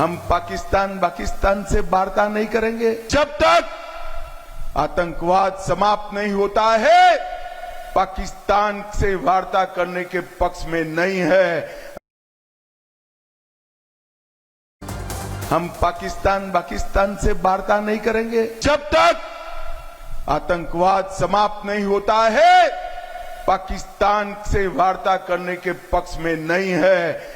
हम पाकिस्तान से वार्ता नहीं करेंगे जब तक आतंकवाद समाप्त नहीं होता है। पाकिस्तान से वार्ता करने के पक्ष में नहीं है। हम पाकिस्तान से वार्ता नहीं करेंगे जब तक आतंकवाद समाप्त नहीं होता है। पाकिस्तान से वार्ता करने के पक्ष में नहीं है।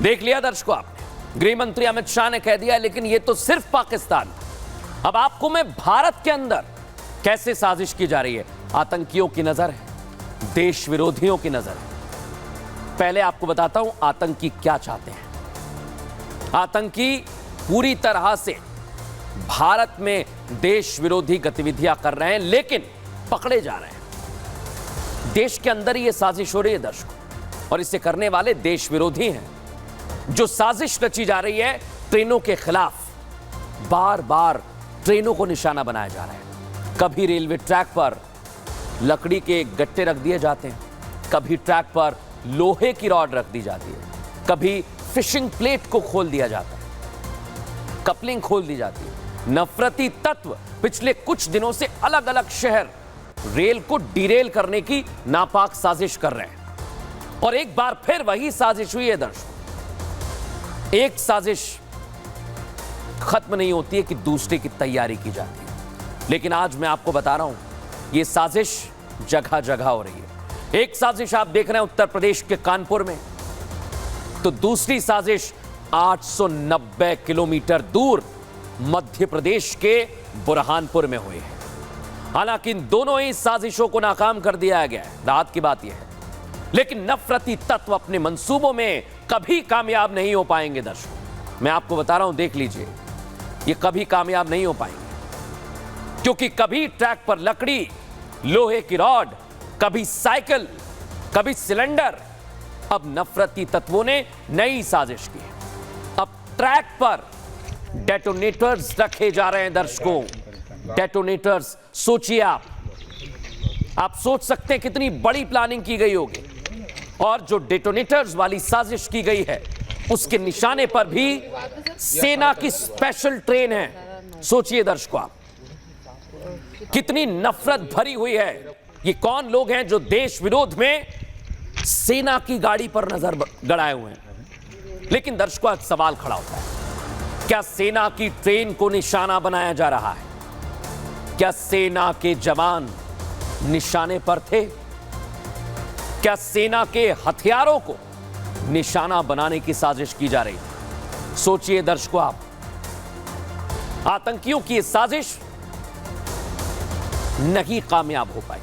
देख लिया दर्शकों आपने, गृह मंत्री अमित शाह ने कह दिया, लेकिन यह तो सिर्फ पाकिस्तान। अब आपको मैं भारत के अंदर कैसे साजिश की जा रही है, आतंकियों की नजर है, देश विरोधियों की नजर है। पहले आपको बताता हूं आतंकी क्या चाहते हैं। आतंकी पूरी तरह से भारत में देश विरोधी गतिविधियां कर रहे हैं, लेकिन पकड़े जा रहे हैं। देश के अंदर ही यह साजिश हो रही है दर्शकों, और इसे करने वाले देश विरोधी हैं। जो साजिश रची जा रही है ट्रेनों के खिलाफ, बार बार ट्रेनों को निशाना बनाया जा रहा है। कभी रेलवे ट्रैक पर लकड़ी के गट्टे रख दिए जाते हैं, कभी ट्रैक पर लोहे की रॉड रख दी जाती है, कभी फिशिंग प्लेट को खोल दिया जाता है, कपलिंग खोल दी जाती है। नफरती तत्व पिछले कुछ दिनों से अलग अलग शहर रेल को डिरेल करने की नापाक साजिश कर रहे हैं, और एक बार फिर वही साजिश हुई है दर्शकों। एक साजिश खत्म नहीं होती है कि दूसरे की तैयारी की जाती है, लेकिन आज मैं आपको बता रहा हूं यह साजिश जगह जगह हो रही है। एक साजिश आप देख रहे हैं उत्तर प्रदेश के कानपुर में, तो दूसरी साजिश 890 किलोमीटर दूर मध्य प्रदेश के बुरहानपुर में हुई है। हालांकि इन दोनों ही साजिशों को नाकाम कर दिया गया है। राहत की बात यह है, लेकिन नफरती तत्व अपने मंसूबों में कभी कामयाब नहीं हो पाएंगे दर्शकों। मैं आपको बता रहा हूं, देख लीजिए, ये कभी कामयाब नहीं हो पाएंगे, क्योंकि कभी ट्रैक पर लकड़ी, लोहे की रॉड, कभी साइकिल, कभी सिलेंडर। अब नफरती तत्वों ने नई साजिश की है। अब ट्रैक पर डेटोनेटर्स रखे जा रहे हैं दर्शकों। डेटोनेटर्स, सोचिए आप सोच सकते हैं कितनी बड़ी प्लानिंग की गई होगी। और जो डेटोनेटर्स वाली साजिश की गई है उसके निशाने पर भी सेना की स्पेशल ट्रेन है। सोचिए दर्शकों आप, कितनी नफरत भरी हुई है। ये कौन लोग हैं जो देश विरोध में सेना की गाड़ी पर नजर गड़ाए हुए हैं। लेकिन दर्शकों, एक सवाल खड़ा होता है, क्या सेना की ट्रेन को निशाना बनाया जा रहा है? क्या सेना के जवान निशाने पर थे? क्या सेना के हथियारों को निशाना बनाने की साजिश की जा रही थी? सोचिए दर्शकों आप, आतंकियों की यह साजिश नहीं कामयाब हो पाई।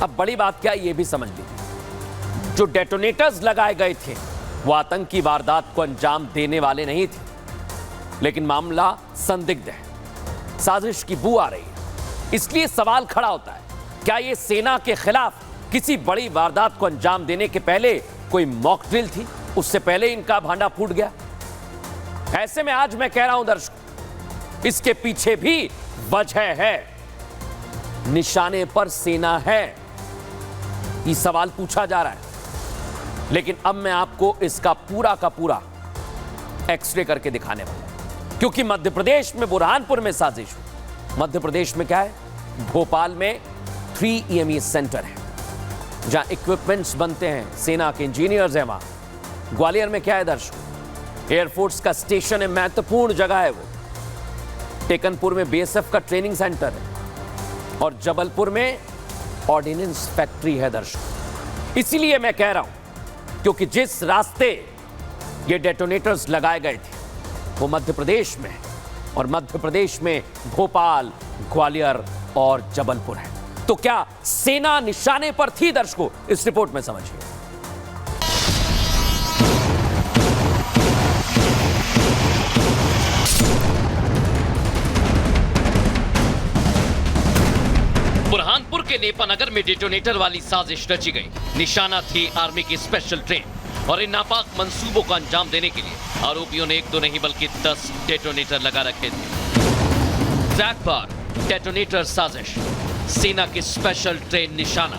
अब बड़ी बात क्या है, यह भी समझ लीजिए, जो डेटोनेटर्स लगाए गए थे वो आतंकी वारदात को अंजाम देने वाले नहीं थे, लेकिन मामला संदिग्ध है, साजिश की बू आ रही है। इसलिए सवाल खड़ा होता है, क्या यह सेना के खिलाफ किसी बड़ी वारदात को अंजाम देने के पहले कोई मॉक ड्रिल थी? उससे पहले इनका भांडा फूट गया? ऐसे में आज मैं कह रहा हूं दर्शकों, इसके पीछे भी वजह है, निशाने पर सेना है, ये सवाल पूछा जा रहा है। लेकिन अब मैं आपको इसका पूरा का पूरा एक्सरे करके दिखाने वाला हूं, क्योंकि मध्य प्रदेश में बुरहानपुर में साजिश हुई। मध्य प्रदेश में क्या है, भोपाल में 3 EME सेंटर है जहां इक्विपमेंट्स बनते हैं, सेना के इंजीनियर्स हैं वहां। ग्वालियर में क्या है दर्शकों, एयरफोर्स का स्टेशन है, महत्वपूर्ण जगह है वो। टेकनपुर में BSF का ट्रेनिंग सेंटर है, और जबलपुर में ऑर्डिनेंस फैक्ट्री है दर्शकों। इसीलिए मैं कह रहा हूं, क्योंकि जिस रास्ते ये डेटोनेटर्स लगाए गए थे वो मध्य प्रदेश में, और मध्य प्रदेश में भोपाल, ग्वालियर और जबलपुर है। तो क्या सेना निशाने पर थी दर्शकों? इस रिपोर्ट में समझिए। बुरहानपुर के नेपानगर में डेटोनेटर वाली साजिश रची गई। निशाना थी आर्मी की स्पेशल ट्रेन, और इन नापाक मंसूबों को अंजाम देने के लिए आरोपियों ने 1 2 नहीं बल्कि 10 डेटोनेटर लगा रखे थे। ट्रैक पर डेटोनेटर साजिश, सेना की स्पेशल ट्रेन निशाना,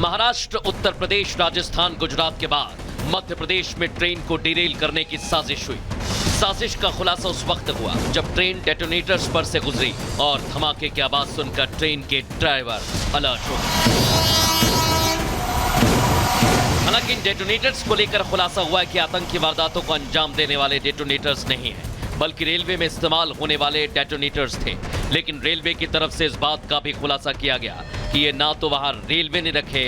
महाराष्ट्र, उत्तर प्रदेश, राजस्थान, गुजरात के बाद मध्य प्रदेश में ट्रेन को डिरेल करने की साजिश हुई। साजिश का खुलासा उस वक्त हुआ जब ट्रेन डेटोनेटर्स पर से गुजरी और धमाके की आवाज सुनकर ट्रेन के ड्राइवर अलर्ट हो गए। हालांकि इन डेटोनेटर्स को लेकर खुलासा हुआ है कि आतंकी वारदातों को अंजाम देने वाले डेटोनेटर्स नहीं हैं, बल्कि रेलवे में इस्तेमाल होने वाले डेटोनेटर्स थे। लेकिन रेलवे की तरफ से इस बात का भी खुलासा किया गया कि ये ना तो वहां रेलवे ने रखे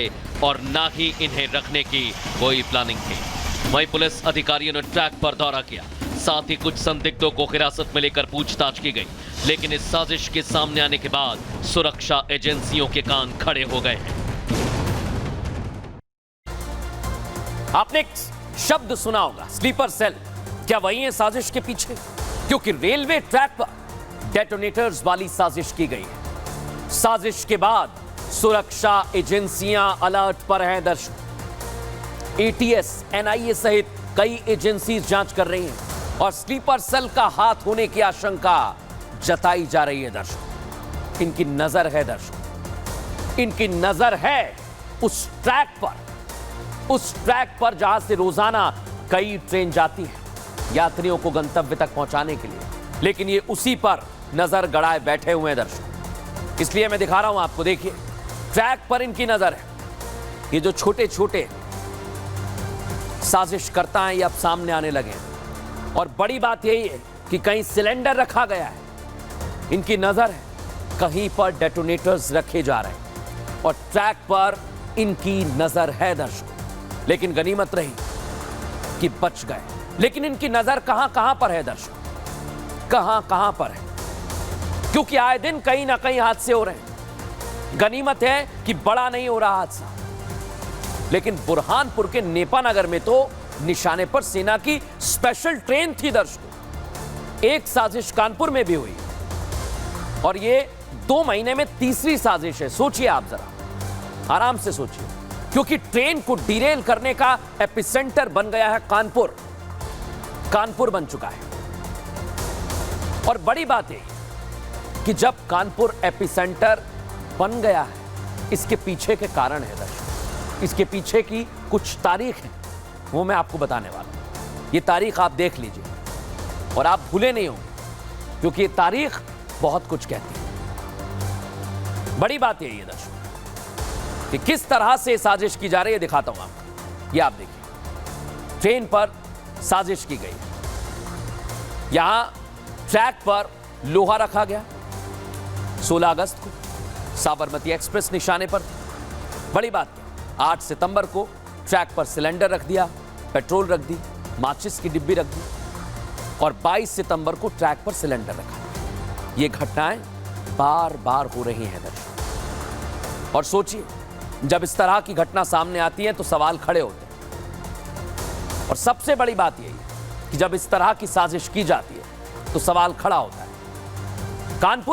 और ना ही इन्हें रखने की कोई प्लानिंग थी। वहीं पुलिस अधिकारियों ने ट्रैक पर दौरा किया, साथ ही कुछ संदिग्धों को हिरासत में लेकर पूछताछ की गई। लेकिन इस साजिश के सामने आने के बाद सुरक्षा एजेंसियों के कान खड़े हो गए हैं। आपने एक शब्द सुना होगा, स्लीपर सेल। क्या वही है साजिश के पीछे? क्योंकि रेलवे ट्रैक पर डेटोनेटर्स वाली साजिश की गई है। साजिश के बाद सुरक्षा एजेंसियां अलर्ट पर हैं। दर्शक, एटीएस, एनआईए सहित कई एजेंसी जांच कर रही हैं और स्लीपर सेल का हाथ होने की आशंका जताई जा रही है। दर्शक, इनकी नजर है, दर्शक इनकी नजर है उस ट्रैक पर जहां से रोजाना कई ट्रेन जाती है यात्रियों को गंतव्य तक पहुंचाने के लिए। लेकिन ये उसी पर नजर गड़ाए बैठे हुए हैं। दर्शक, इसलिए मैं दिखा रहा हूं आपको। देखिए, ट्रैक पर इनकी नजर है। ये जो छोटे छोटे साजिशकर्ता हैं ये अब सामने आने लगे हैं। और बड़ी बात यही है कि कहीं सिलेंडर रखा गया है। इनकी नजर है कहीं पर डेटोनेटर्स रखे जा रहे हैं और ट्रैक पर इनकी नजर है। दर्शक, लेकिन गनीमत रही कि बच गए। लेकिन इनकी नजर कहां पर है? दर्शक, कहां पर है? क्योंकि आए दिन कहीं ना कहीं हादसे हो रहे हैं। गनीमत है कि बड़ा नहीं हो रहा हादसा। लेकिन बुरहानपुर के नेपानगर में तो निशाने पर सेना की स्पेशल ट्रेन थी। दर्शकों, एक साजिश कानपुर में भी हुई और ये 2 महीने में तीसरी साजिश है। सोचिए आप, जरा आराम से सोचिए, क्योंकि ट्रेन को डिरेल करने का एपिसेंटर बन गया है कानपुर बन चुका है। और बड़ी बात यह कि जब कानपुर एपिसेंटर बन गया है, इसके पीछे के कारण है। दर्शक, इसके पीछे की कुछ तारीख है, वो मैं आपको बताने वाला हूं। ये तारीख आप देख लीजिए और आप भूले नहीं होंगे, क्योंकि ये तारीख बहुत कुछ कहती है। बड़ी बात यही है दर्शक कि किस तरह से साजिश की जा रही है, दिखाता हूं आपको। ये आप देखिए, ट्रेन पर साजिश की गई। यहां ट्रैक पर लोहा रखा गया। 16 अगस्त को साबरमती एक्सप्रेस निशाने पर थी। बड़ी बात है, 8 सितंबर को ट्रैक पर सिलेंडर रख दिया, पेट्रोल रख दी, माचिस की डिब्बी रख दी और 22 सितंबर को ट्रैक पर सिलेंडर रखा। ये घटनाएं बार बार हो रही हैं दर्शक। और सोचिए, जब इस तरह की घटना सामने आती है तो सवाल खड़े होते हैं। और सबसे बड़ी बात यही है कि जब इस तरह की साजिश की जाती है तो सवाल खड़ा होता है। कानपुर